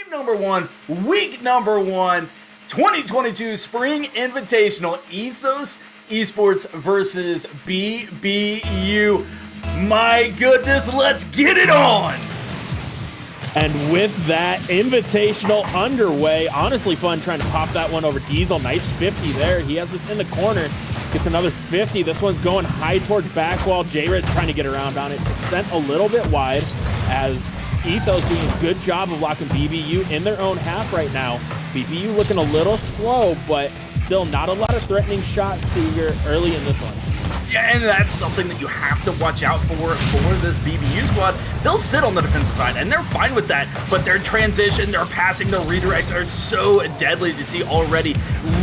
week number one, 2022 Spring Invitational, Ethos Esports versus BBU. My goodness, let's get it on! And with that Invitational underway, honestly fun trying to pop that one over Diesel. Nice 50 there. He has this in the corner. Gets another 50. This one's going high towards back wall. J-Red's trying to get around on it. Just sent a little bit wide as Ethos doing a good job of locking BBU in their own half right now. BBU looking a little slow, but still not a lot of threatening shots here early in this one. Yeah, and that's something that you have to watch out for this BBU squad. They'll sit on the defensive side, and they're fine with that, but their transition, their passing, their redirects are so deadly, as you see already,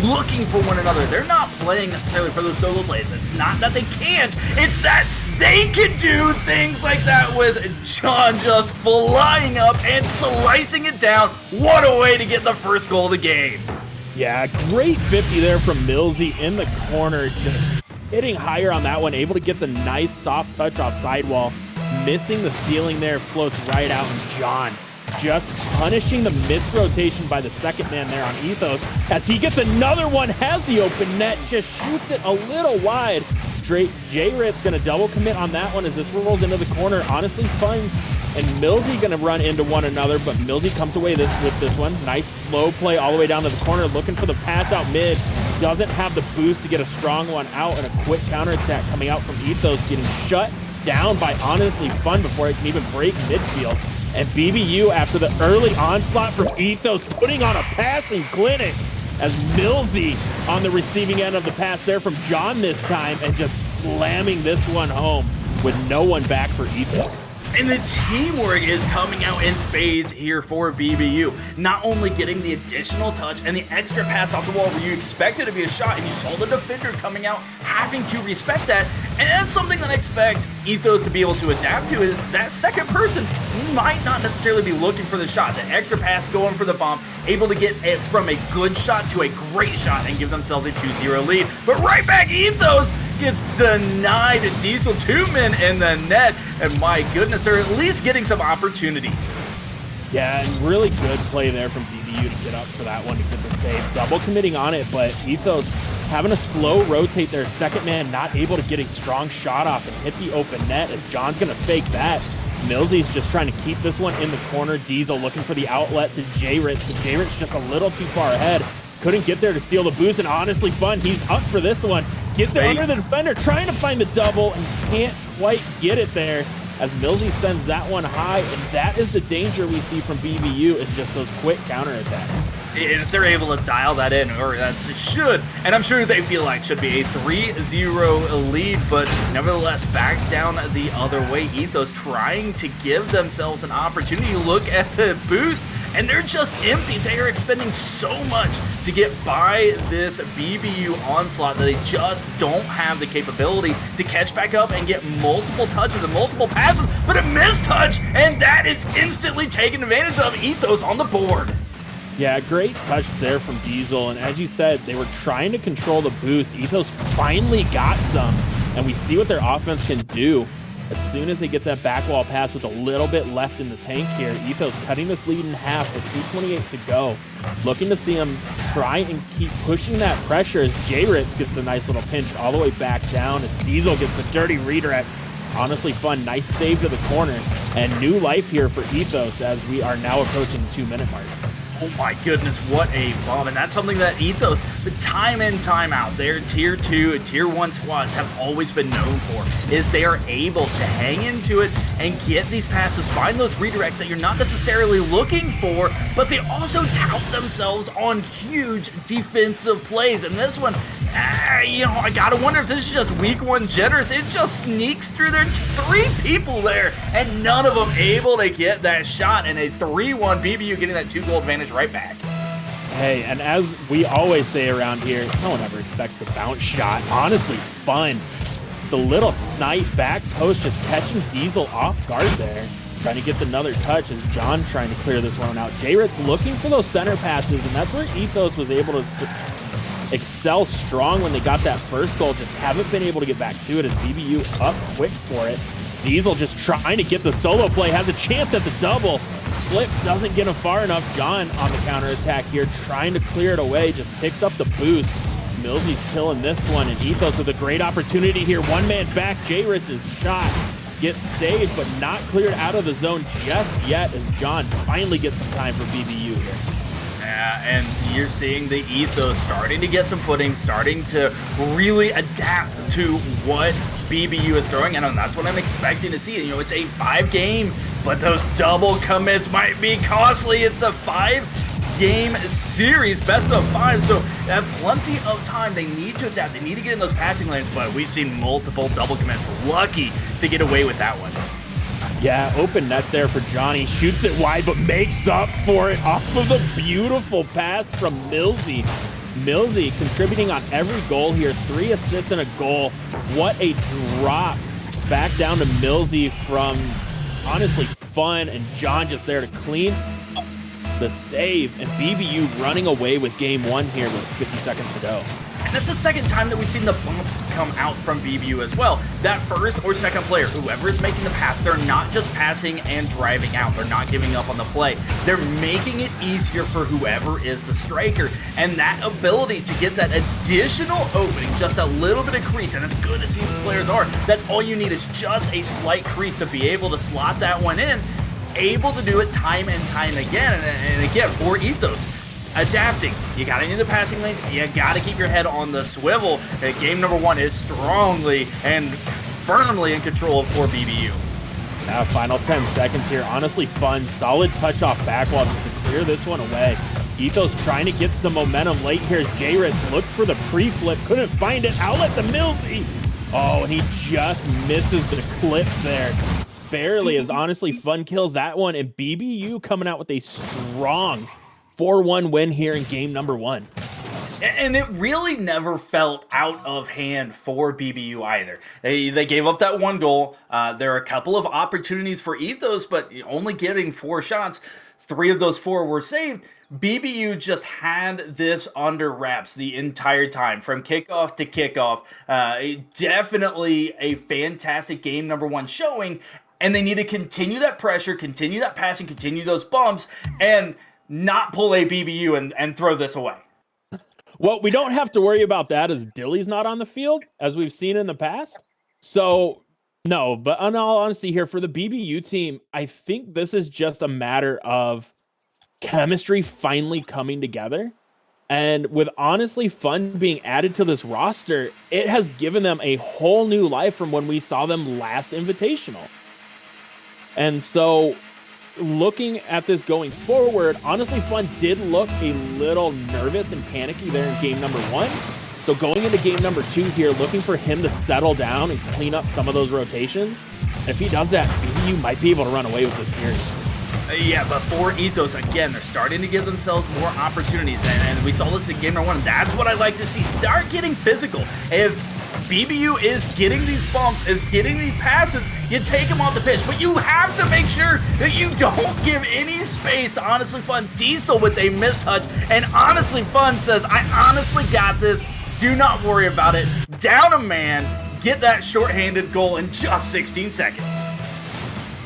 looking for one another. They're not playing necessarily for those solo plays. It's not that they can't, it's that they can do things like that with John just flying up and slicing it down. What a way to get the first goal of the game. Yeah, great 50 there from Millsy in the corner, just hitting higher on that one, able to get the nice soft touch off sidewall, missing the ceiling there, floats right out, and John just punishing the missed rotation by the second man there on Ethos as he gets another one, has the open net, just shoots it a little wide. J-Rit's going to double commit on that one as this rolls into the corner. Honestly fun, and Millsy going to run into one another, but Millsy comes away with this one. Nice slow play all the way down to the corner, looking for the pass out mid. Doesn't have the boost to get a strong one out, and a quick counterattack coming out from Ethos, getting shut down by Honestly Fun before it can even break midfield. And BBU, after the early onslaught from Ethos, putting on a passing clinic as Millsy on the receiving end of the pass there from John this time, and just slamming this one home with no one back for Ethos. And the teamwork is coming out in spades here for BBU. Not only getting the additional touch and the extra pass off the wall where you expect it to be a shot, and you saw the defender coming out having to respect that. And that's something that I expect Ethos to be able to adapt to, is that second person might not necessarily be looking for the shot. The extra pass going for the bomb, able to get it from a good shot to a great shot and give themselves a 2-0 lead. But right back, Ethos gets denied. Diesel, 2 men in the net, and my goodness, they're at least getting some opportunities. Yeah, and really good play there from BBU to get up for that one to get the save. Double committing on it, but Ethos having a slow rotate their second man, not able to get a strong shot off and hit the open net, as John's going to fake that. Millsy's just trying to keep this one in the corner. Diesel looking for the outlet to J-Ritz, but J-Ritz just a little too far ahead. Couldn't get there to steal the boost, and Honestly Fun, he's up for this one. Gets it under the defender, trying to find the double, and can't quite get it there as Millsy sends that one high, and that is the danger we see from BBU, is just those quick counterattacks. If they're able to dial that in, or that should, and I'm sure they feel like should be a 3-0 lead, but nevertheless back down the other way. Ethos trying to give themselves an opportunity. Look at the boost, and they're just empty. They are expending so much to get by this BBU onslaught that they just don't have the capability to catch back up and get multiple touches and multiple passes, but a missed touch, and that is instantly taken advantage of. Ethos on the board. Yeah, great touch there from Diesel, and as you said, they were trying to control the boost. Ethos finally got some, and we see what their offense can do as soon as they get that back wall pass with a little bit left in the tank here. Ethos cutting this lead in half with 2:28 to go. Looking to see them try and keep pushing that pressure as J-Ritz gets a nice little pinch all the way back down, as Diesel gets the dirty redirect. Honestly Fun, nice save to the corner, and new life here for Ethos as we are now approaching the 2-minute mark. Oh my goodness, what a bomb. And that's something that Ethos, the time in, time out, their tier 2 and tier 1 squads have always been known for, is they are able to hang into it and get these passes, find those redirects that you're not necessarily looking for, but they also tout themselves on huge defensive plays. And this one, I gotta wonder if this is just week 1 jitters. It just sneaks through there, 3 people there, and none of them able to get that shot, and a 3-1 BBU getting that 2-goal advantage right back. Hey, and as we always say around here, no one ever expects the bounce shot. Honestly Fun, the little snipe back post, just catching Diesel off guard there. Trying to get another touch as John trying to clear this one out. J-Ritz looking for those center passes, and that's where Ethos was able to excel strong when they got that first goal. Just haven't been able to get back to it as BBU up quick for it. Diesel just trying to get the solo play, has a chance at the double. Flip doesn't get him far enough. John on the counterattack here, trying to clear it away, just picks up the boost. Millsy's killing this one, and Ethos with a great opportunity here. One man back, J-Rich's shot gets saved, but not cleared out of the zone just yet, as John finally gets some time for BBU here. Yeah, and you're seeing the Ethos starting to get some footing, starting to really adapt to what BBU is throwing at them. That's what I'm expecting to see. You know, it's a 5-game, but those double commits might be costly. It's a 5-game series, best of 5, so they have plenty of time. They need to adapt. They need to get in those passing lanes, but we've seen multiple double commits. Lucky to get away with that one. Yeah, open net there for Johnny. Shoots it wide, but makes up for it off of the beautiful pass from Millsy. Millsy contributing on every goal here. 3 assists and a goal. What a drop back down to Millsy from, honestly, Fun, and John just there to clean up the save. And BBU running away with game 1 here with 50 seconds to go. And that's the second time that we've seen the bump come out from BBU as well. That first or second player, whoever is making the pass, they're not just passing and driving out. They're not giving up on the play. They're making it easier for whoever is the striker. And that ability to get that additional opening, just a little bit of crease, and as good as these players are, that's all you need is just a slight crease to be able to slot that one in. Able to do it time and time again. And again, for Ethos, adapting. You got to get in the passing lanes. You got to keep your head on the swivel. Game number 1 is strongly and firmly in control for BBU. Now, final 10 seconds here. Honestly, Fun. Solid touch off back wall to clear this one away. Ethos trying to get some momentum late here. J-Ritz looked for the pre-flip. Couldn't find it. Outlet to Millsy. Oh, and he just misses the clip there. Barely, as honestly Fun kills that one. And BBU coming out with a strong 4-1 win here in game number 1. And it really never felt out of hand for BBU either. They gave up that 1 goal. There are a couple of opportunities for Ethos, but only getting 4 shots. 3 of those 4 were saved. BBU just had this under wraps the entire time, from kickoff to kickoff. Definitely a fantastic game number 1 showing, and they need to continue that pressure, continue that passing, continue those bumps, and not pull a BBU and throw this away. Well, we don't have to worry about that as Dilly's not on the field, as we've seen in the past. So, no, but in all honesty here, for the BBU team, I think this is just a matter of chemistry finally coming together. And with honestly Fun being added to this roster, it has given them a whole new life from when we saw them last Invitational. And so, looking at this going forward, honestly Fun did look a little nervous and panicky there in game number 1. So going into game number 2 here, looking for him to settle down and clean up some of those rotations. And if he does that, BBU might be able to run away with this series. Yeah, but for Ethos, again, they're starting to give themselves more opportunities. And we saw this in game number 1. That's what I like to see. Start getting physical. If BBU is getting these bumps, is getting these passes, you take them off the pitch, but you have to make sure that you don't give any space to Honestly Fun. Diesel with a mistouch, and Honestly Fun says, I honestly got this, do not worry about it. Down a man, get that shorthanded goal in just 16 seconds.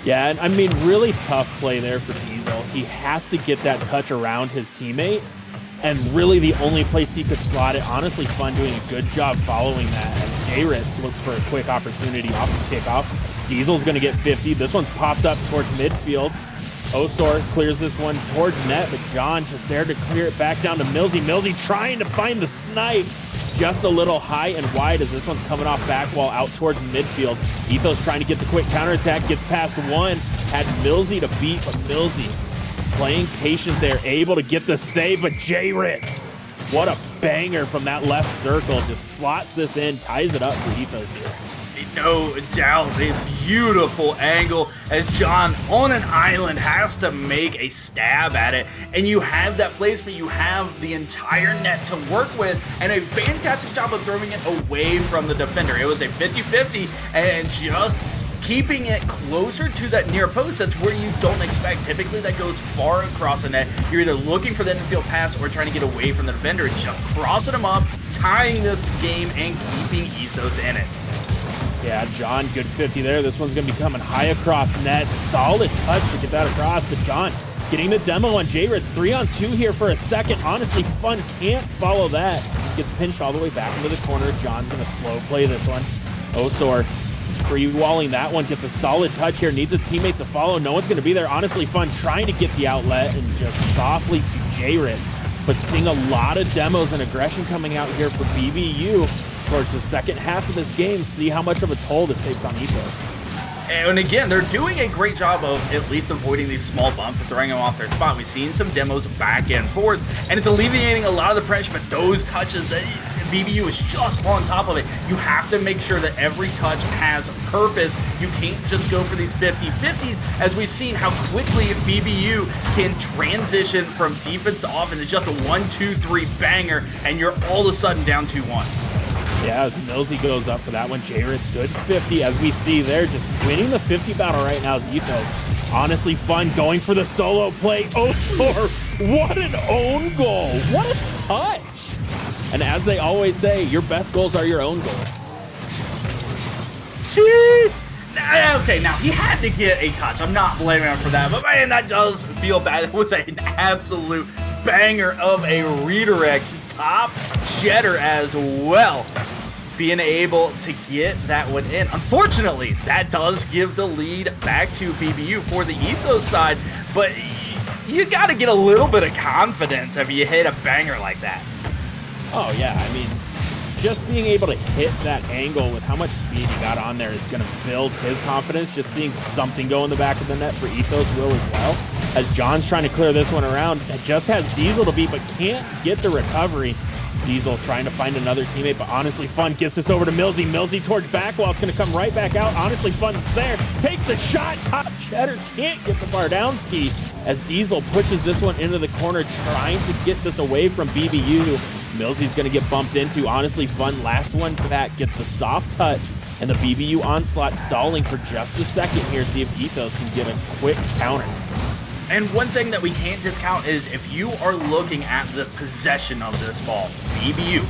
Yeah, and I mean, really tough play there for Diesel. He has to get that touch around his teammate, and really the only place he could slot it. Honestly Fun doing a good job following that. And J-Ritz looks for a quick opportunity off the kickoff. Diesel's going to get 50. This one's popped up towards midfield. Osor clears this one towards net, but John just there to clear it back down to Millsy. Millsy trying to find the snipe. Just a little high and wide as this one's coming off back wall out towards midfield. Ethos trying to get the quick counterattack, gets past 1. Had Millsy to beat, but Millsy playing patient there, able to get the save, but J-Ritz, what a banger from that left circle, just slots this in, ties it up for Ethos here. No doubt, a beautiful angle as John on an island has to make a stab at it, and you have that placement, you have the entire net to work with, and a fantastic job of throwing it away from the defender. It was a 50-50, and just keeping it closer to that near post. That's where you don't expect. Typically that goes far across the net. You're either looking for the infield pass or trying to get away from the defender. It's just crossing them up, tying this game, and keeping Ethos in it. Yeah, John, good 50 there. This one's going to be coming high across net. Solid touch to get that across, but John getting the demo on J-Ritz. 3-on-2 here for a second. Honestly, Fun can't follow that. Gets pinched all the way back into the corner. John's going to slow play this one. Osor free-walling that one. Gets a solid touch here. Needs a teammate to follow. No one's going to be there. Honestly, Fun trying to get the outlet and just softly to J-Ritz. But seeing a lot of demos and aggression coming out here for BBU towards the second half of this game. See how much of a toll this takes on Ethos. And again, they're doing a great job of at least avoiding these small bumps and throwing them off their spot. We've seen some demos back and forth, and it's alleviating a lot of the pressure, but those touches, BBU is just on top of it. You have to make sure that every touch has purpose. You can't just go for these 50-50s, as we've seen how quickly BBU can transition from defense to offense. It's just a 1-2-3 banger, and you're all of a sudden down 2-1. Yeah, as Millsy goes up for that one, J-Ritz good 50, as we see there, just winning the 50 battle right now is Ethos. Honestly, Fun going for the solo play. Osor, what an own goal. What a touch. And as they always say, your best goals are your own goals. Okay, now he had to get a touch. I'm not blaming him for that, but man, that does feel bad. It was an absolute banger of a redirect. Top cheddar as well, being able to get that one in. Unfortunately, that does give the lead back to BBU for the Ethos side, but you got to get a little bit of confidence if you hit a banger like that. Oh yeah, I mean, just being able to hit that angle with how much speed he got on there is going to build his confidence. Just seeing something go in the back of the net for Ethos will as well. As John's trying to clear this one around, it just has Diesel to beat, but can't get the recovery. Diesel trying to find another teammate, but honestly, Fun gets this over to Millsy. Millsy towards backwall. It's going to come right back out. Honestly, Fun's there. Takes the shot. Top cheddar can't get the bar down ski as Diesel pushes this one into the corner, trying to get this away from BBU. Millsy's going to get bumped into. Honestly, Fun, last one back, gets the soft touch, and the BBU onslaught stalling for just a second here. See if Ethos can get a quick counter. And one thing that we can't discount is if you are looking at the possession of this ball, BBU,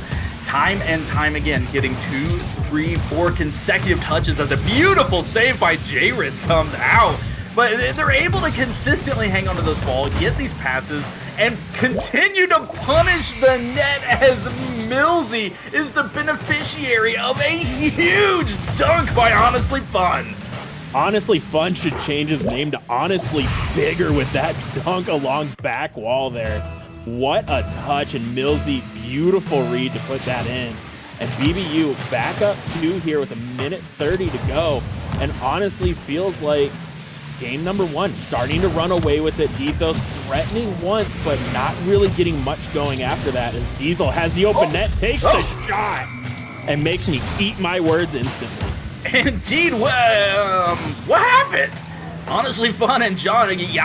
time and time again, getting 2, 3, 4 consecutive touches as a beautiful save by J-Ritz comes out. But they're able to consistently hang onto this ball, get these passes, and continue to punish the net as Millsy is the beneficiary of a huge dunk by Honestly Fun. Honestly Fun should change his name to Honestly Bigger with that dunk along back wall there. What a touch, and Millsy, beautiful read to put that in. And BBU back up 2 here with 1:30 to go, and honestly feels like game number 1, starting to run away with it. Ethos threatening once, but not really getting much going after that, as Diesel has the open net, takes the shot, and makes me eat my words instantly. Indeed, what happened? Honestly Fun and John, you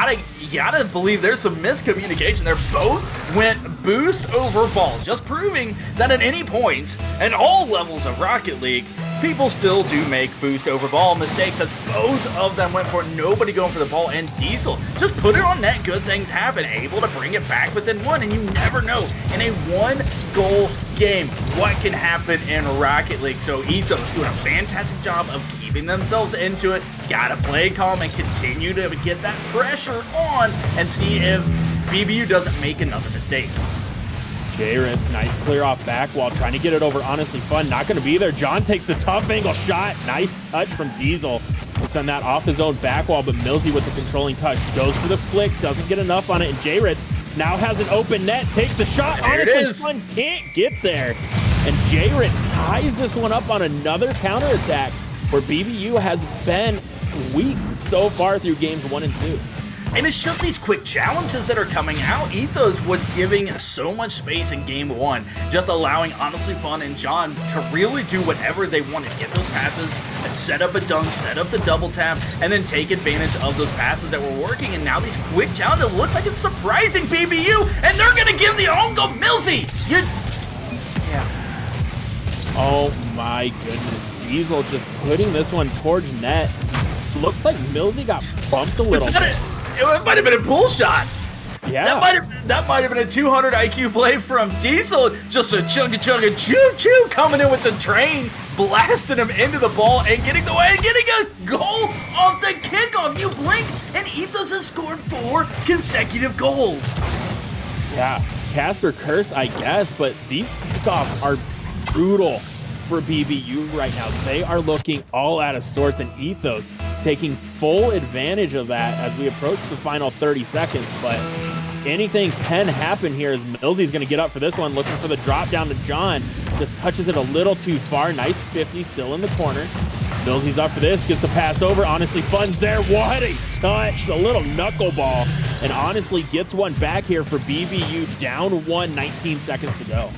gotta believe there's some miscommunication. They both went boost over ball, just proving that at any point, at all levels of Rocket League, people still do make boost over ball mistakes, as both of them went for it. Nobody going for the ball, and Diesel just put it on net. Good things happen, able to bring it back within 1, and you never know in a 1-goal game what can happen in Rocket League. So Ethos doing a fantastic job of keeping themselves into it. Gotta play calm and continue to get that pressure on and see if BBU doesn't make another mistake. J-Ritz, nice clear off back wall, trying to get it over Honestly Fun. Not going to be there. John takes the tough angle shot. Nice touch from Diesel. We'll send that off his own back wall, but Millsy with the controlling touch goes for the flick, doesn't get enough on it, and J-Ritz now has an open net, takes the shot. Honestly Fun can't get there. And J-Ritz ties this one up on another counterattack, where BBU has been weak so far through games 1 and 2. And it's just these quick challenges that are coming out. Ethos was giving so much space in game 1, just allowing Honestly Fun and John to really do whatever they wanted. Get those passes, set up a dunk, set up the double tap, and then take advantage of those passes that were working. And now these quick challenges, it looks like it's surprising BBU, and they're going to give the own goal. Millsy, oh my goodness. Diesel just putting this one towards net. Looks like Millsy got bumped a little bit. It might have been a pull shot. Yeah. That might have been a 200 IQ play from Diesel. Just a chugga chugga choo choo coming in with the train. blasting him into the ball and getting a goal off the kickoff. You blink, and Ethos has scored 4 consecutive goals. Yeah, Caster Curse, I guess, but these kickoffs are brutal for BBU right now. They are looking all out of sorts, and Ethos taking full advantage of that as we approach the final 30 seconds, but anything can happen here as Millsy's going to get up for this one, looking for the drop down to John. Just touches it a little too far. Nice 50 still in the corner. Millsy's up for this, gets the pass over. Honestly, Fun's there. What a touch. The little knuckleball. And honestly gets one back here for BBU, down 1, 19 seconds to go.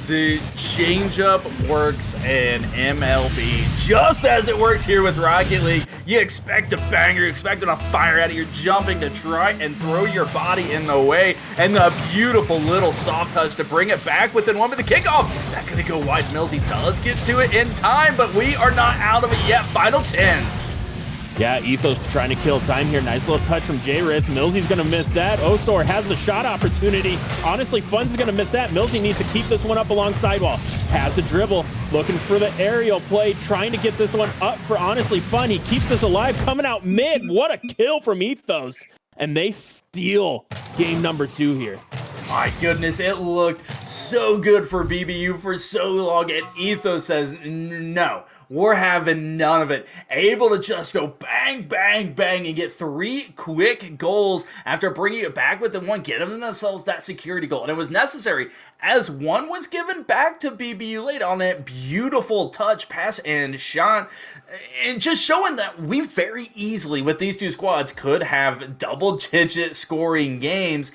The changeup works in MLB just as it works here with Rocket League. You expect a banger, you expect it to fire at it. You're jumping to try and throw your body in the way. And the beautiful little soft touch to bring it back within 1 with the kickoff. That's going to go wide. Millsy does get to it in time, but we are not out of it yet. Final 10. Yeah, Ethos trying to kill time here. Nice little touch from J-Ritz. Millsy's going to miss that. Osor has the shot opportunity. Honestly, Fun's going to miss that. Millsy needs to keep this one up along sidewall. Has the dribble, looking for the aerial play, trying to get this one up for Honestly Fun. He keeps this alive, coming out mid. What a kill from Ethos. And they steal game number 2 here. My goodness, it looked so good for BBU for so long, and Ethos says, no, we're having none of it. Able to just go bang, bang, bang, and get 3 quick goals after bringing it back within 1, getting themselves that security goal. And it was necessary, as 1 was given back to BBU late on that beautiful touch, pass, and shot. And just showing that we very easily, with these 2 squads, could have double-digit scoring games.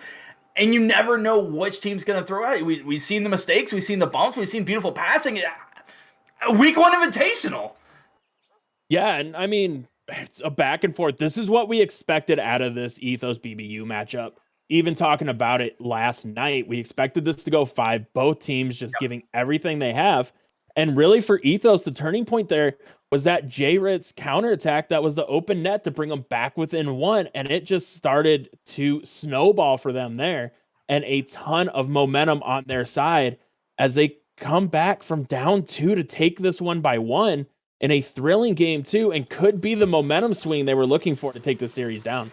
And you never know which team's going to throw at you. We've seen the mistakes. We've seen the bumps. We've seen beautiful passing. A week 1 invitational. Yeah, and I mean, it's a back and forth. This is what we expected out of this Ethos BBU matchup. Even talking about it last night, we expected this to go 5. Both teams just giving everything they have. And really for Ethos, the turning point there was that J-Ritz counterattack that was the open net to bring them back within 1. And it just started to snowball for them there. And a ton of momentum on their side as they come back from down 2 to take this one by 1 in a thrilling game 2, and could be the momentum swing they were looking for to take the series down.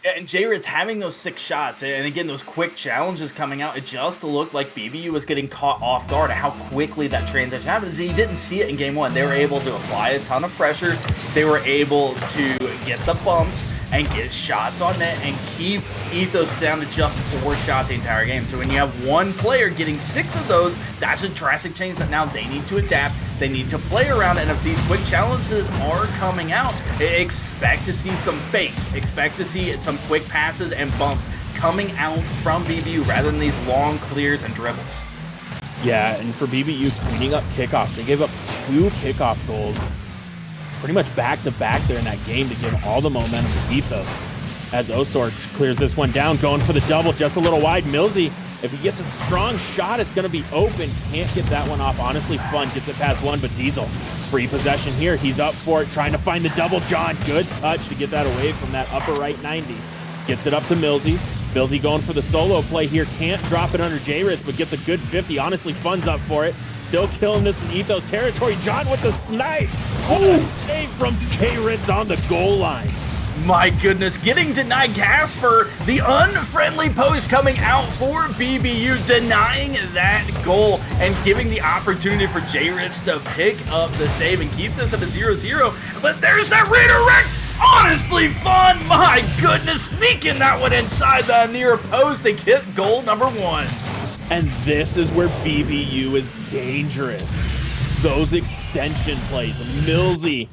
Yeah, and J-Ritz having those 6 shots, and again, those quick challenges coming out, it just looked like BBU was getting caught off guard at how quickly that transition happened. You didn't see it in game 1. They were able to apply a ton of pressure. They were able to get the bumps and get shots on net and keep Ethos down to just 4 shots the entire game. So when you have 1 player getting 6 of those, that's a drastic change that now they need to adapt. They need to play around, and if these quick challenges are coming out, expect to see some fakes. Expect to see some quick passes and bumps coming out from BBU rather than these long clears and dribbles. Yeah, and for BBU cleaning up kickoffs, they gave up 2 kickoff goals pretty much back-to-back there in that game to give all the momentum to Ethos. As Osor clears this one down, going for the double, just a little wide. Millsy, if he gets a strong shot, it's going to be open. Can't get that one off. Honestly Fun gets it past 1, but Diesel, free possession here. He's up for it, trying to find the double. John, good touch to get that away from that upper right 90. Gets it up to Millsy. Millsy going for the solo play here. Can't drop it under J-Ritz, but gets a good 50. Honestly Fun's up for it. Still killing this in Ethos territory. John with the snipe. Oh, save from J-Ritz on the goal line. My goodness, getting denied. Casper, the unfriendly post coming out for BBU, denying that goal and giving the opportunity for J-Ritz to pick up the save and keep this at a 0-0. But there's that redirect. Honestly Fun, my goodness, sneaking that one inside the near post to get goal number 1. And this is where BBU is dangerous. Those extension plays. Millsy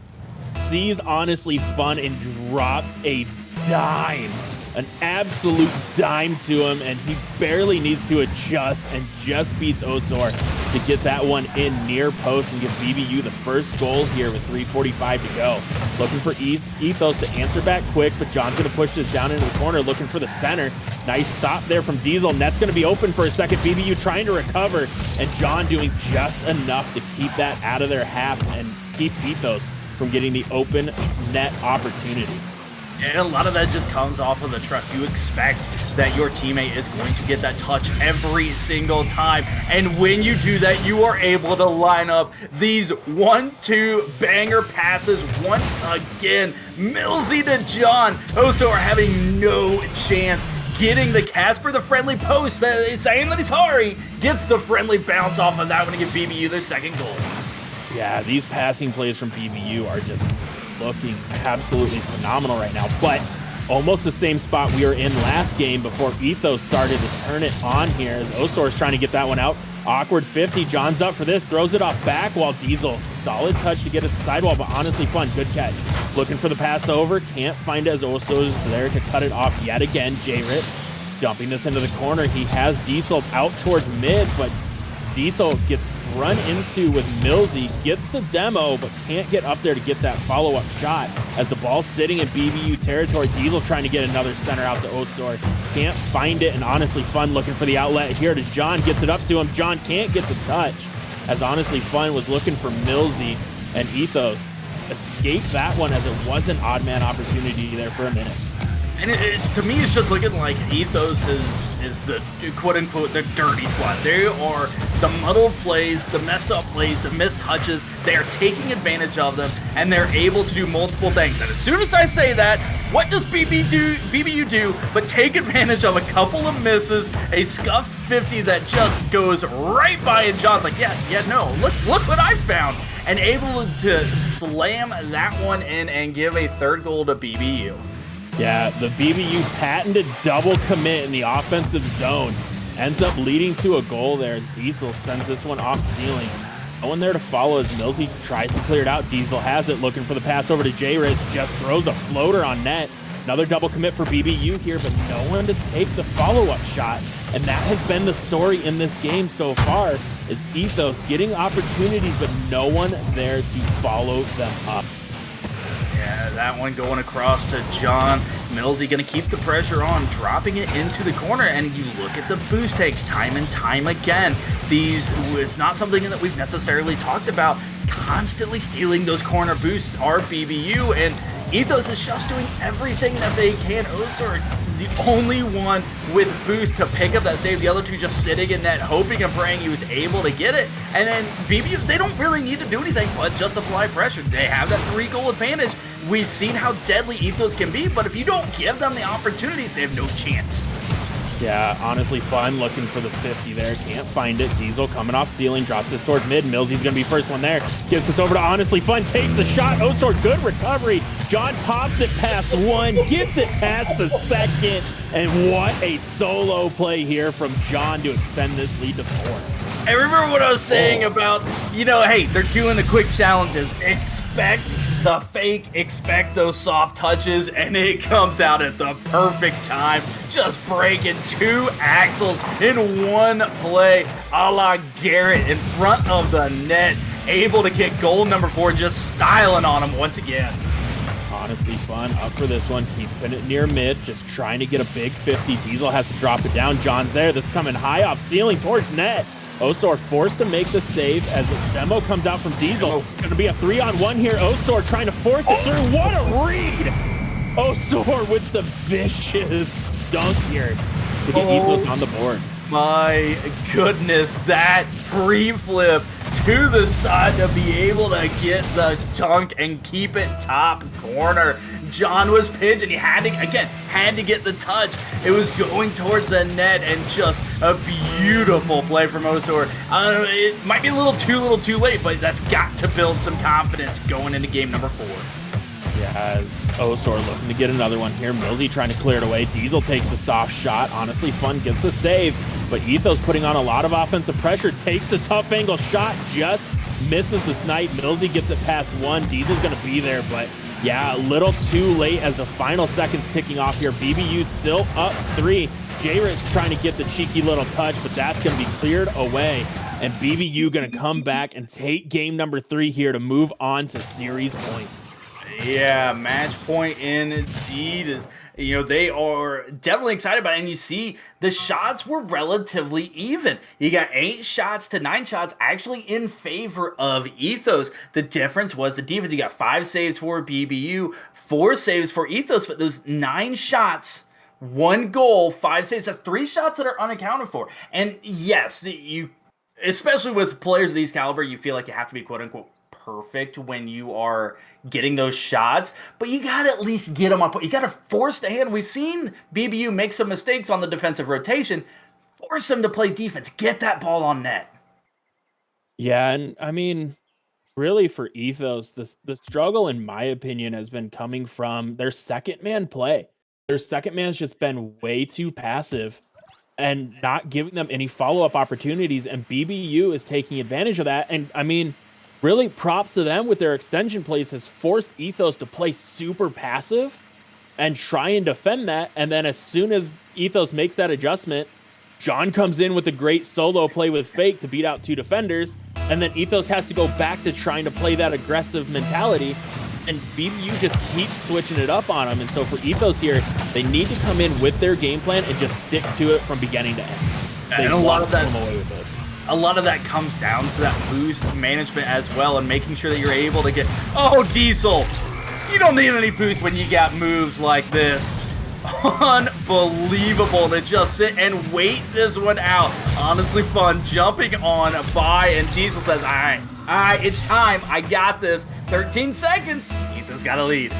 sees Honestly Fun and drops a dime. An absolute dime to him, and he barely needs to adjust and just beats Osor to get that one in near post and give BBU the first goal here with 3:45 to go. Looking for Ethos to answer back quick, but John's going to push this down into the corner, looking for the center. Nice stop there from Diesel. Net's going to be open for a second. BBU trying to recover, and John doing just enough to keep that out of their half and keep Ethos from getting the open net opportunity. And a lot of that just comes off of the trust. You expect that your teammate is going to get that touch every single time. And when you do that, you are able to line up these 1-2 banger passes once again. Millsy to John. Oso are having no chance. Getting the Casper, the friendly post, that is saying that he's sorry, gets the friendly bounce off of that one to give BBU their second goal. Yeah, these passing plays from BBU are just looking absolutely phenomenal right now, but almost the same spot we were in last game before Ethos started to turn it on here as Osor is trying to get that one out. Awkward 50, John's up for this, throws it off back while Diesel, solid touch to get it to sidewall, but honestly fun, good catch. Looking for the pass over, can't find it as Oso's there to cut it off yet again. J-Ritz dumping this into the corner. He has Diesel out towards mid, but Diesel gets run into with Millsy, gets the demo, but can't get up there to get that follow-up shot as the ball's sitting in BBU territory. Diesel trying to get another center out to Osor. Can't find it, and honestly fun looking for the outlet here to John, gets it up to him. John can't get the touch as honestly fun was looking for Millsy, and Ethos escaped that one as it was an odd man opportunity there for a minute. And to me, it's just looking like Ethos is the quote-unquote the dirty squad. They are the muddled plays, the messed up plays, the missed touches. They are taking advantage of them, and they're able to do multiple things. And as soon as I say that, what does BBU do but take advantage of a couple of misses, a scuffed 50 that just goes right by, and John's like, yeah, no, look what I found. And able to slam that one in and give a third goal to BBU. Yeah, the BBU patented double commit in the offensive zone ends up leading to a goal there. Diesel sends this one off ceiling. No one there to follow as Millsy tries to clear it out. Diesel has it, looking for the pass over to J-Riz, just throws a floater on net. Another double commit for BBU here, but no one to take the follow-up shot. And that has been the story in this game so far, is Ethos getting opportunities, but no one there to follow them up. Yeah, that one going across to John. Millsy going to keep the pressure on, dropping it into the corner, and you look at the boost takes time and time again. It's not something that we've necessarily talked about. Constantly stealing those corner boosts are BBU, and Ethos is just doing everything that they can. Osor, the only one with boost to pick up that save. The other two just sitting in net, hoping and praying he was able to get it. And then BBU, they don't really need to do anything but just apply pressure. They have that 3-goal advantage. We've seen how deadly Ethos can be, but if you don't give them the opportunities, they have no chance. Yeah, honestly fun, looking for the 50 there, can't find it. Diesel coming off ceiling, drops this towards mid. Millsy's gonna be first one there. Gives this over to honestly fun, takes the shot. Osor, good recovery. John pops it past one, gets it past the second, and what a solo play here from John to extend this lead to 4. I remember what I was saying about, hey, they're doing the quick challenges. Expect the fake, expect those soft touches, and it comes out at the perfect time. Just breaking 2 axles in one play, a la Garrett in front of the net. Able to kick goal number 4, just styling on him once again. Honestly fun, up for this one, keeping it near mid, just trying to get a big 50. Diesel has to drop it down. John's there, this coming high off ceiling towards net. Osor forced to make the save as the demo comes out from Diesel. Gonna be a 3-on-1 here. Osor trying to force it through. What a read! Osor with the vicious dunk here to get Ethos on the board. My goodness, that pre-flip to the side to be able to get the dunk and keep it top corner. John was pinched and he had to get the touch. It was going towards the net, and just a beautiful play from Osor. It might be a little too late, but that's got to build some confidence going into game number 4. Yeah, as Osor looking to get another one here. Millsy trying to clear it away. Diesel takes the soft shot. Honestly fun, gets the save, but Ethos putting on a lot of offensive pressure. Takes the tough angle shot, just misses the snipe. Millsy gets it past 1. Diesel's gonna be there, but yeah, a little too late as the final seconds ticking off here. BBU still up 3. J-Ritz trying to get the cheeky little touch, but that's gonna be cleared away. And BBU gonna come back and take game number 3 here to move on to series point. Yeah, match point indeed. You know, they are definitely excited about it. And you see the shots were relatively even. You got 8 shots to 9 shots actually in favor of Ethos. The difference was the defense. You got 5 saves for BBU, 4 saves for Ethos, but those 9 shots, 1 goal, 5 saves, that's 3 shots that are unaccounted for. And yes, you, especially with players of these caliber, you feel like you have to be quote unquote perfect when you are getting those shots, but you got to at least get them on point. You got to force the hand. We've seen BBU make some mistakes on the defensive rotation. Force them to play defense. Get that ball on net. Yeah, and I mean, really for Ethos, the struggle, in my opinion, has been coming from their second man play. Their second man's just been way too passive and not giving them any follow-up opportunities, and BBU is taking advantage of that. And I mean, really props to them with their extension plays has forced Ethos to play super passive and try and defend that. And then as soon as Ethos makes that adjustment, John comes in with a great solo play with Fake to beat out 2 defenders. And then Ethos has to go back to trying to play that aggressive mentality. And BBU just keeps switching it up on them. And so for Ethos here, they need to come in with their game plan and just stick to it from beginning to end. And a lot of that, away with this. A lot of that comes down to that boost management as well, and making sure that you're able to get, oh, Diesel, you don't need any boost when you got moves like this. Unbelievable to just sit and wait this one out. Honestly fun, jumping on by, and Diesel says, all right, it's time. I got this. 13 seconds. Ethos got a lead.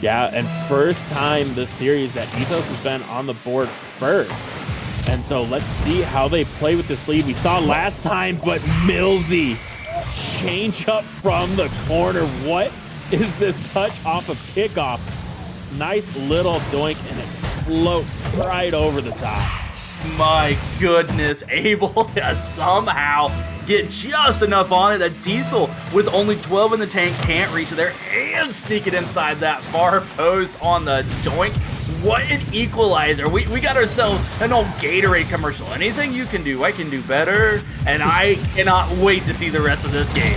Yeah, and first time this series that Ethos has been on the board first. And so let's see how they play with this lead. We saw last time, but Millsy change up from the corner. What is this touch off of kickoff? Nice little doink, and it floats right over the top. My goodness, able to somehow get just enough on it that Diesel, with only 12 in the tank, can't reach it there and sneak it inside that far post on the doink. What an equalizer. We got ourselves an old Gatorade commercial. Anything you can do, I can do better. And I cannot wait to see the rest of this game.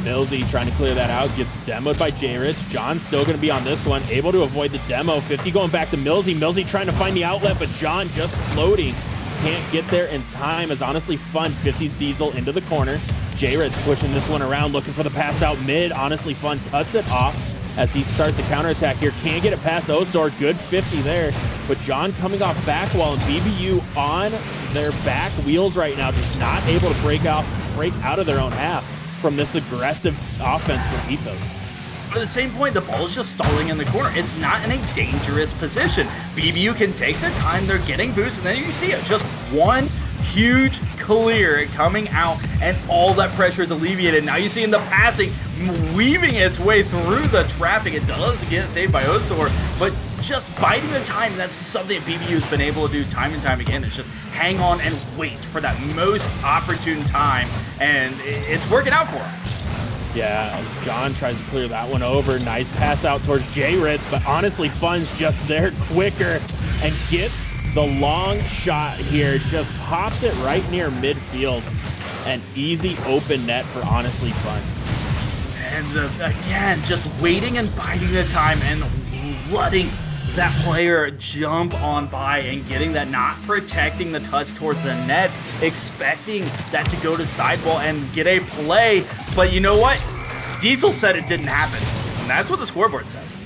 Millsy trying to clear that out, gets demoed by J-Rich. John's still going to be on this one, able to avoid the demo. 50 going back to Millsy. Millsy trying to find the outlet, but John just floating. Can't get there in time. Is honestly fun. 50's Diesel into the corner. J-Rich pushing this one around, looking for the pass out mid. Honestly fun cuts it off as he starts the counterattack here. Can't get it past Osor. Good 50 there. But John coming off back wall, and BBU on their back wheels right now, just not able to break out of their own half from this aggressive offense from Ethos. But at the same point, the ball is just stalling in the corner. It's not in a dangerous position. BBU can take their time. They're getting boosts, and then you see it. Just one huge clear coming out, and all that pressure is alleviated. Now you see in the passing, weaving its way through the traffic. It does get saved by Osor, but just biding their time. That's something that BBU has been able to do time and time again. It's just hang on and wait for that most opportune time, and it's working out for them. Yeah, John tries to clear that one over. Nice pass out towards J-Ritz, but honestly, Fun's just there quicker and gets the long shot here. Just pops it right near midfield. An easy open net for honestly Fun. And again, just waiting and biding the time and letting that player jump on by and getting that, not protecting the touch towards the net, expecting that to go to sidewall and get a play. But you know what? Diesel said it didn't happen. And that's what the scoreboard says.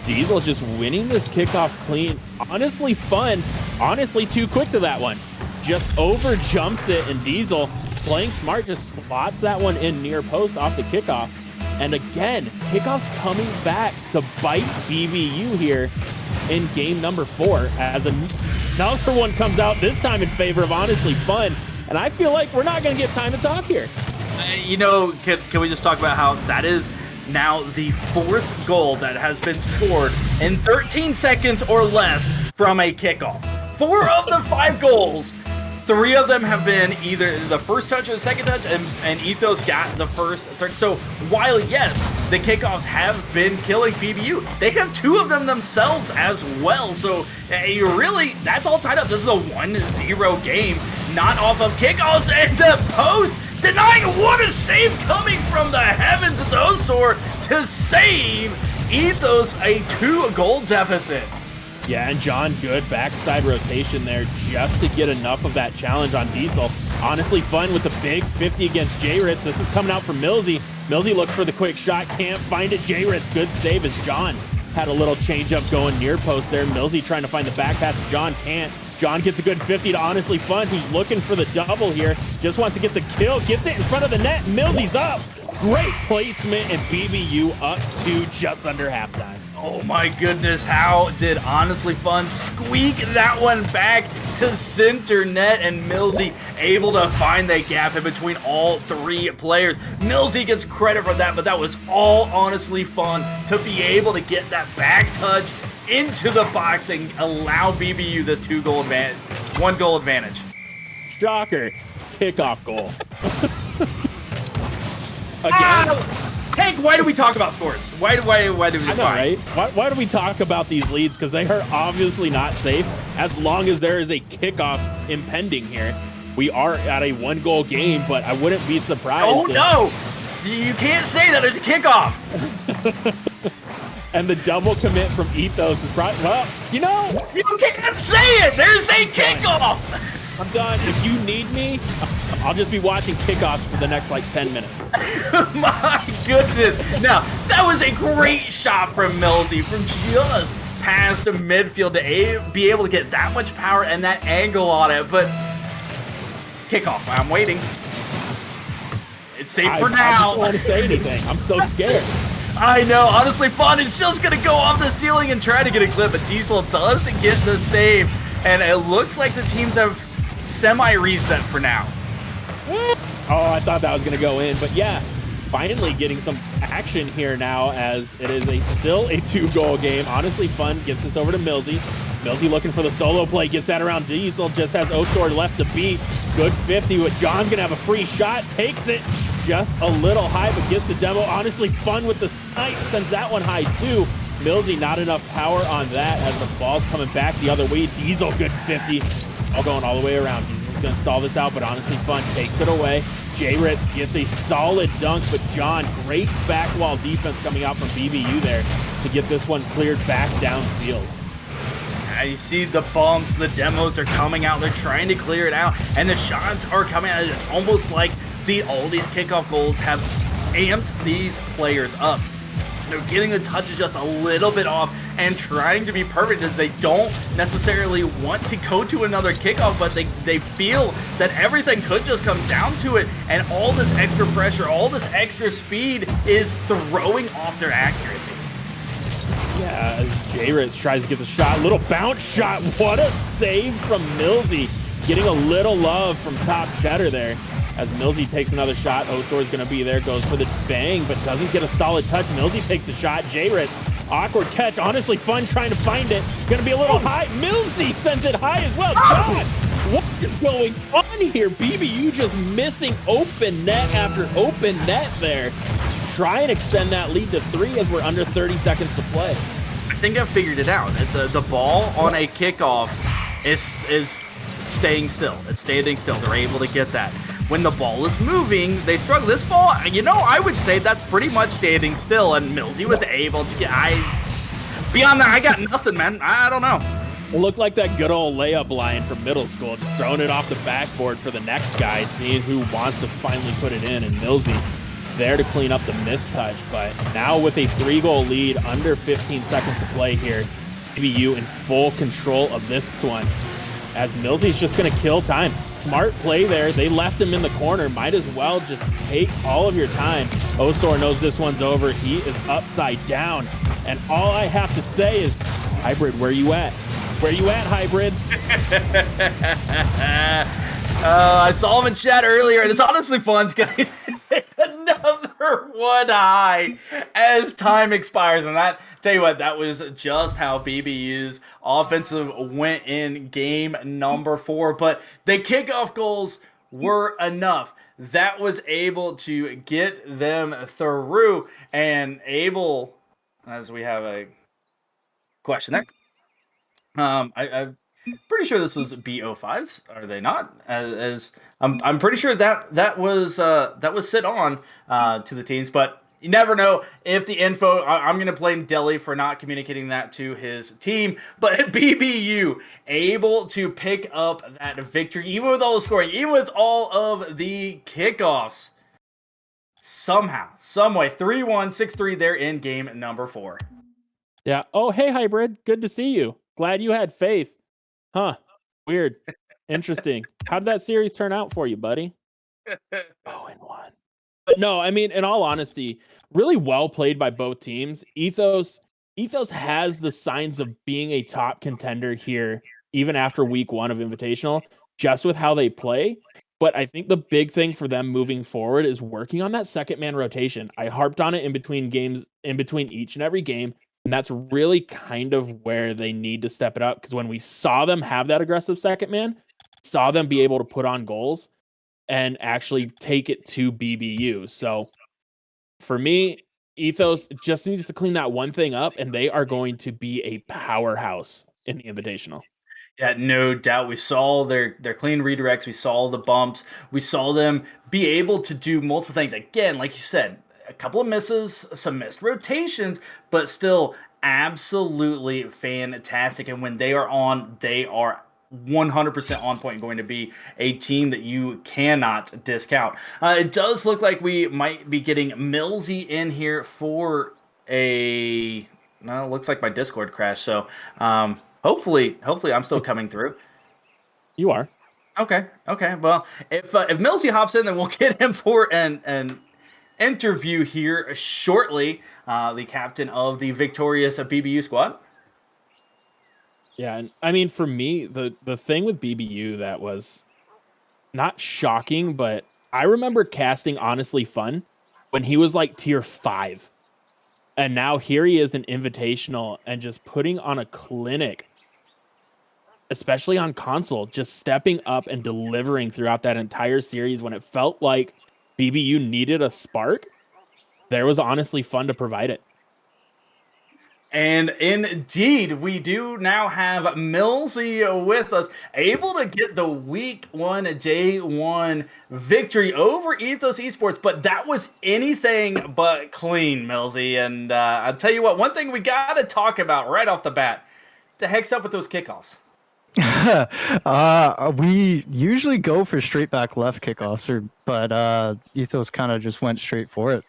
Diesel just winning this kickoff clean. Honestly Fun. Honestly too quick to that one. Just over jumps it, and Diesel playing smart just slots that one in near post off the kickoff. And again, kickoff coming back to bite BBU here in game number 4 as another one comes out, this time in favor of honestly Fun. And I feel like we're not going to get time to talk here. You know, can we just talk about how that is now the 4th goal that has been scored in 13 seconds or less from a kickoff. 4 of the 5 goals, 3 of them have been either the first touch or the second touch, and Ethos got the first touch. So while, yes, the kickoffs have been killing BBU, they have 2 of them themselves as well. So really, that's all tied up. This is a 1-0 game, not off of kickoffs, and the post denying. What a save coming from the heavens as Osor to save Ethos a 2-goal deficit. Yeah, and John, good backside rotation there just to get enough of that challenge on Diesel. Honestly fun with the big 50 against J-Ritz. This is coming out from Millsy. Millsy looks for the quick shot, can't find it. J-Ritz, good save as John had a little change up going near post there. Millsy trying to find the back pass. John can't. John gets a good 50 to Honestly Fun, who's looking for the double here. Just wants to get the kill, gets it in front of the net. Millsy's up. Great placement, and BBU up to just under halftime. Oh my goodness, how did Honestly Fun squeak that one back to center net, and Millsy able to find that gap in between all three players. Millsy gets credit for that, but that was all Honestly Fun to be able to get that back touch into the box and allow BBU this 2-goal advantage, 1-goal advantage. Shocker, kickoff goal. Again. Hank, why do we talk about scores? Why do we? I know, right? Why do we talk about these leads? Because they are obviously not safe. As long as there is a kickoff impending here, we are at a 1-goal game. But I wouldn't be surprised. Oh no! You can't say that. There's a kickoff. And the double commit from Ethos is probably, well, you know. You can't say it. There's a kickoff. I'm done. If you need me, I'll just be watching kickoffs for the next, like, 10 minutes. My goodness. Now, that was a great shot from Millsy from just past the midfield to be able to get that much power and that angle on it. But kickoff. I'm waiting. It's safe for now. I don't want to say anything. I'm so scared. I know. Honestly Fun is just going to go off the ceiling and try to get a clip, but Diesel doesn't get the save. And it looks like the teams have semi-reset for now. Oh, I thought that was going to go in. But yeah, finally getting some action here now as it is still a 2-goal game. Honestly Fun gets this over to Millsy. Millsy looking for the solo play. Gets that around Diesel. Just has Osor left to beat. Good 50 with John's going to have a free shot. Takes it just a little high, but gets the demo. Honestly Fun with the snipe. Sends that one high too. Millsy not enough power on that as the ball's coming back the other way. Diesel good 50. All going all the way around. Diesel's going to stall this out, but Honestly Fun takes it away. J-Ritz gets a solid dunk, but John, great back wall defense coming out from BBU there to get this one cleared back downfield. You see the bumps, the demos are coming out. They're trying to clear it out, and the shots are coming out. It's almost like all these kickoff goals have amped these players up. They're getting the touches just a little bit off and trying to be perfect as they don't necessarily want to go to another kickoff, but they feel that everything could just come down to it, and all this extra pressure, all this extra speed is throwing off their accuracy. Yeah, as J-Ritz tries to get the shot, little bounce shot. What a save from Millsy. Getting a little love from Top Cheddar there. As Millsy takes another shot, Osor is going to be there, goes for the bang, but doesn't get a solid touch. Millsy takes the shot. J-Ritz, awkward catch. Honestly Fun trying to find it. Going to be a little high. Millsy sends it high as well. God, what is going on here? BBU just missing open net after open net there. Try and extend that lead to 3 as we're under 30 seconds to play. I think I figured it out. The ball on a kickoff is staying still. It's standing still. They're able to get that. When the ball is moving, they struggle. This ball, you know, I would say that's pretty much standing still, and Millsy was able to get... Beyond that, I got nothing, man. I don't know. It looked like that good old layup line from middle school, just throwing it off the backboard for the next guy, seeing who wants to finally put it in, and Millsy there to clean up the mistouch. But now with a 3-goal lead, under 15 seconds to play here, BBU in full control of this one, as Millsy's just going to kill time. Smart play there. They left him in the corner. Might as well just take all of your time. Osor knows this one's over. He is upside down. And all I have to say is, Hybrid, where you at? Where you at, Hybrid? I saw him in chat earlier, and it's honestly fun, guys. Another one high as time expires, and that, tell you what, that was just how BBU's offensive went in game number 4. But the kickoff goals were enough. That was able to get them through, and able, as we have a question there. I'm pretty sure this was BO5s, are they not? As I'm pretty sure that was sit on to the teams, but You never know if the info. I'm going to blame Delhi for not communicating that to his team, but BBU able to pick up that victory, even with all the scoring, even with all of the kickoffs. Somehow, someway, 3-1, 6-3. They're in game number 4. Yeah. Oh, hey, Hybrid. Good to see you. Glad you had faith. Huh. Weird. Interesting. How did that series turn out for you, buddy? 0-1. But no, I mean, in all honesty, really well played by both teams. Ethos has the signs of being a top contender here, even after week 1 of Invitational, just with how they play. But I think the big thing for them moving forward is working on that second man rotation. I harped on it in between games, in between each and every game. And that's really kind of where they need to step it up. Because when we saw them have that aggressive second man, saw them be able to put on goals and actually take it to BBU. So for me, Ethos just needs to clean that one thing up, and they are going to be a powerhouse in the Invitational. Yeah, no doubt. We saw their clean redirects. We saw the bumps. We saw them be able to do multiple things. Again, like you said, a couple of misses, some missed rotations, but still absolutely fantastic. And when they are on, they are 100% on point, going to be a team that you cannot discount. It does look like we might be getting Millsy in here for a. No, it looks like my Discord crashed. So hopefully I'm still coming through. You are. Okay. Well, if Millsy hops in, then we'll get him for an interview here shortly. The captain of the victorious BBU squad. Yeah, and I mean, for me, the thing with BBU that was not shocking, but I remember casting Honestly Fun when he was like tier 5. And now here he is in Invitational and just putting on a clinic, especially on console, just stepping up and delivering throughout that entire series when it felt like BBU needed a spark. There was Honestly Fun to provide it. And indeed, we do now have Millsy with us, able to get the week 1, day 1 victory over Ethos Esports. But that was anything but clean, Millsy. And I'll tell you what, one thing we got to talk about right off the bat, the heck's up with those kickoffs? We usually go for straight back left kickoffs, but Ethos kind of just went straight for it.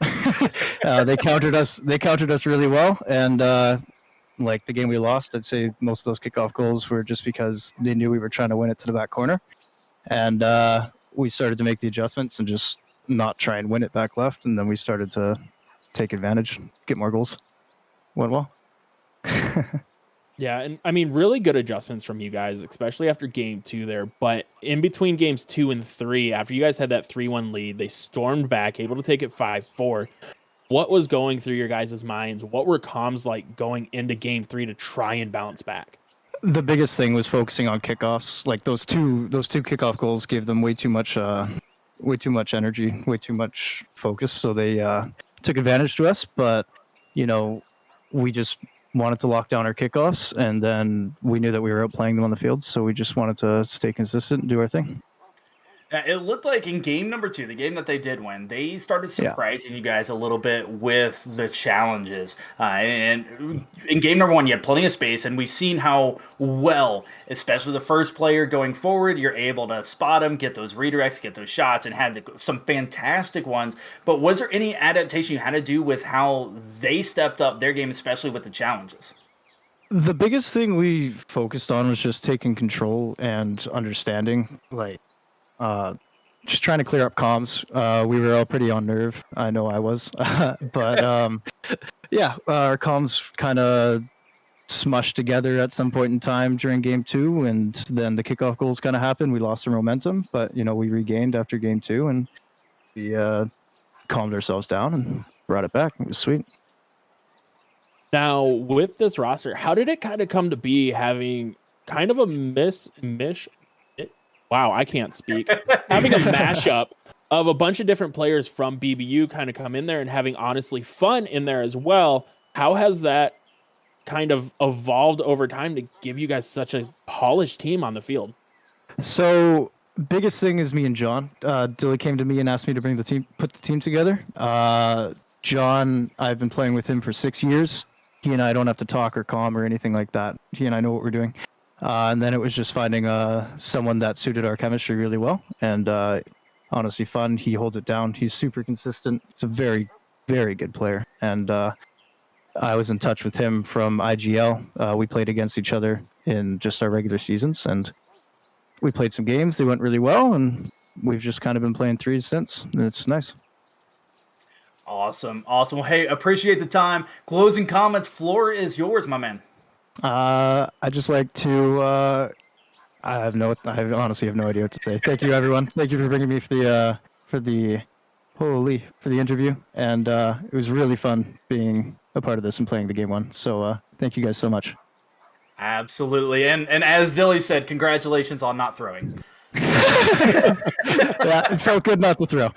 They countered us. They countered us really well, and like the game we lost, I'd say most of those kickoff goals were just because they knew we were trying to win it to the back corner, and we started to make the adjustments and just not try and win it back left, and then we started to take advantage, get more goals. Went well. Yeah, and I mean, really good adjustments from you guys, especially after game 2 there. But in between games 2 and 3, after you guys had that 3-1 lead, they stormed back, able to take it 5-4. What was going through your guys' minds? What were comms like going into game 3 to try and bounce back? The biggest thing was focusing on kickoffs. Like those two kickoff goals gave them way too much energy, way too much focus. So they took advantage to us. But we just wanted to lock down our kickoffs, and then we knew that we were outplaying them on the field, so we just wanted to stay consistent and do our thing. Now, it looked like in game number 2, the game that they did win, they started surprising you guys a little bit with the challenges. And in game number 1, you had plenty of space, and we've seen how well, especially the first player going forward, you're able to spot them, get those redirects, get those shots, and had some fantastic ones. But was there any adaptation you had to do with how they stepped up their game, especially with the challenges? The biggest thing we focused on was just taking control and understanding, just trying to clear up comms. We were all pretty on nerve. I know I was. But yeah, our comms kind of smushed together at some point in time during game 2, and then the kickoff goals kind of happened. We lost our momentum, but we regained after game 2, and we calmed ourselves down and brought it back. It was sweet. Now, with this roster, how did it kind of come to be having kind of a wow, I can't speak. Having a mashup of a bunch of different players from BBU kind of come in there and having Honestly Fun in there as well. How has that kind of evolved over time to give you guys such a polished team on the field? So biggest thing is me and John. Dilly came to me and asked me to put the team together. John, I've been playing with him for 6 years. He and I don't have to talk or comm or anything like that. He and I know what we're doing. And then it was just finding someone that suited our chemistry really well. And honestly, fun. He holds it down. He's super consistent. He's a very, very good player. And I was in touch with him from IGL. We played against each other in just our regular seasons. And we played some games. They went really well. And we've just kind of been playing threes since. And it's nice. Awesome. Well, hey, appreciate the time. Closing comments. Floor is yours, my man. I just like to. I honestly have no idea what to say. Thank you, everyone. Thank you for bringing me for the interview, and it was really fun being a part of this and playing the game one. So thank you guys so much. Absolutely, and as Dilly said, congratulations on not throwing. Yeah, it felt good not to throw.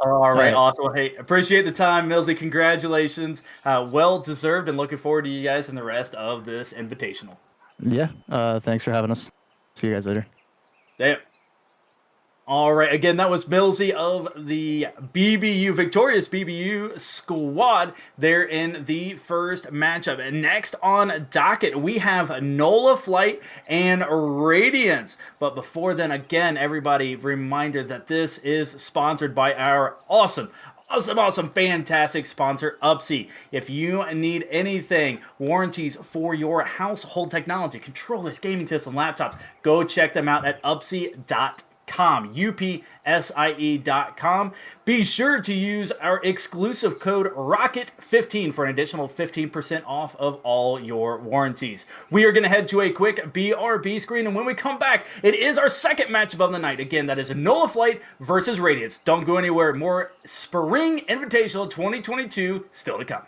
All right, awesome. Hey, appreciate the time, Millsy. Congratulations. Well deserved, and looking forward to you guys in the rest of this invitational. Yeah, thanks for having us. See you guys later. Damn. All right, again, that was Millsy of the victorious BBU squad there in the first matchup. And next on docket, we have NOLA Flight and Radiance. But before then, again, everybody, reminder that this is sponsored by our awesome, fantastic sponsor, Upsy. If you need anything, warranties for your household technology, controllers, gaming systems, laptops, go check them out at upsy.com. upsie.com. Be sure to use our exclusive code ROCKET15 for an additional 15% off of all your warranties. We are going to head to a quick BRB screen, and when we come back, it is our second matchup of the night. Again, that is NOLA Flight versus Radiance. Don't go anywhere. More Spring Invitational 2022 still to come.